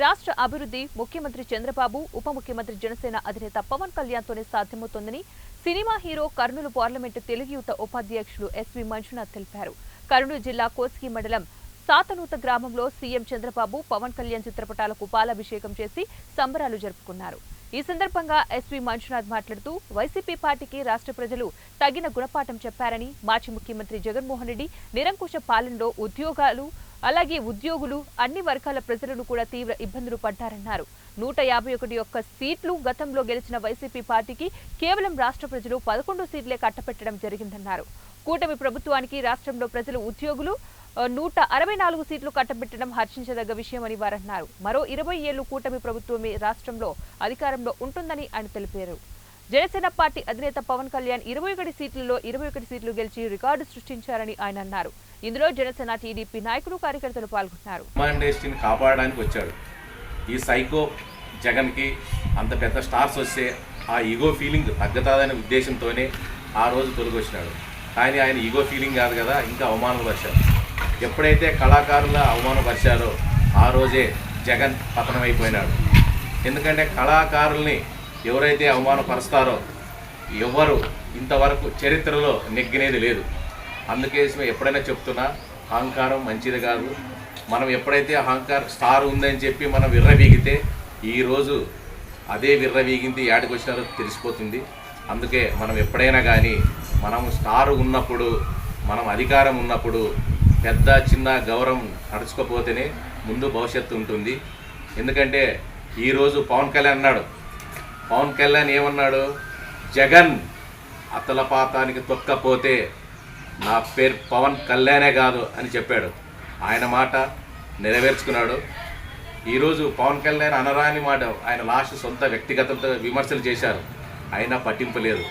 రాష్ట్ర అభివృద్ధి ముఖ్యమంత్రి చంద్రబాబు, ఉప ముఖ్యమంత్రి జనసేన అధినేత పవన్ కళ్యాణ్తోనే సాధ్యమవుతోందని cinema hero Kurnool parliament Telugu యువత ఉపాధ్యక్షులు ఎస్వి మంజునాథ్ తెలిపారు. కర్నూలు జిల్లా కోస్గి మండలం సాతనూత గ్రామంలో సీఎం చంద్రబాబు, పవన్ కళ్యాణ్ చిత్రపటాలకు పాలాభిషేకం చేసి సంబరాలు జరుపుకున్నారు. ఈ సందర్భంగా ఎస్వి మంజునాథ్ మాట్లాడుతూ వైసీపీ పార్టీకి రాష్ట్ర ప్రజలు తగిన గుణపాఠం చెప్పారని, మాజీ ముఖ్యమంత్రి జగన్మోహన్ రెడ్డి నిరంకుశ పాలనలో ఉద్యోగులు అన్ని వర్గాల ప్రజలను కూడా తీవ్ర ఇబ్బందులు పడ్డారన్నారు. 151 సీట్లు గతంలో గెలిచిన వైసీపీ పార్టీకి కేవలం రాష్ట్ర ప్రజలు 11 సీట్లే కట్టపెట్టడం జరిగిందన్నారు. కూటమి ప్రభుత్వానికి రాష్ట్రంలో ప్రజలు ఉద్యోగులు 164 సీట్లు కట్టబెట్టడం హర్షించదగ్గ విషయమని వారన్నారు. మరో 20 ఏళ్లు కూటమి ప్రభుత్వమే రాష్ట్రంలో అధికారంలో ఉంటుందని ఆయన తెలిపారు. జనసేన పార్టీ అధినేత పవన్ కళ్యాణ్ 21 సీట్లలో 21 సీట్లు గెలిచి రికార్డు సృష్టించారని ఆయన అన్నారు. ఇందులో జనసేన, టీడీపీ నాయకులు, కార్యకర్తలు పాల్గొన్నారు. కాపాడడానికి వచ్చాడు. ఈ సైకో జగన్ కి అంత పెద్ద స్టార్స్ వస్తే ఆ ఈగో ఫీలింగ్ తగ్గతాదనే ఉద్దేశంతోనే ఆ రోజు తొలగొచ్చినాడు. కానీ ఆయన ఈగో ఫీలింగ్ కాదు కదా, ఇంకా అవమానపరిచారు. ఎప్పుడైతే కళాకారుల అవమానపరిచారో ఆ రోజే జగన్ పతనమైపోయినాడు. ఎందుకంటే కళాకారుల్ని ఎవరైతే అవమానపరుస్తారో ఎవరు ఇంతవరకు చరిత్రలో నెగ్గినేది లేదు. అందుకే ఎప్పుడైనా చెప్తున్నా, అహంకారం మంచిది కాదు. మనం ఎప్పుడైతే స్టార్ ఉందని చెప్పి మనం విర్రవీగితే ఈరోజు అదే విర్రవీగింది యాడికి వచ్చినారో తెలిసిపోతుంది. అందుకే మనం ఎప్పుడైనా కానీ మనం స్టార్ ఉన్నప్పుడు, మనం అధికారం ఉన్నప్పుడు పెద్ద చిన్న గౌరవం నడుచుకోపోతేనే ముందు భవిష్యత్తు ఉంటుంది. ఎందుకంటే ఈరోజు పవన్ కళ్యాణ్ అన్నాడు. పవన్ కళ్యాణ్ ఏమన్నాడు? జగన్ అతలపాతానికి తొక్కపోతే నా పేరు పవన్ కళ్యాణే కాదు అని చెప్పాడు. ఆయన మాట నెరవేర్చుకున్నాడు. ఈరోజు పవన్ కళ్యాణ్ అనరాని మాట ఆయన లాస్ట్ సొంత వ్యక్తిగత విమర్శలు చేశారు, అయినా పట్టింపు లేదు.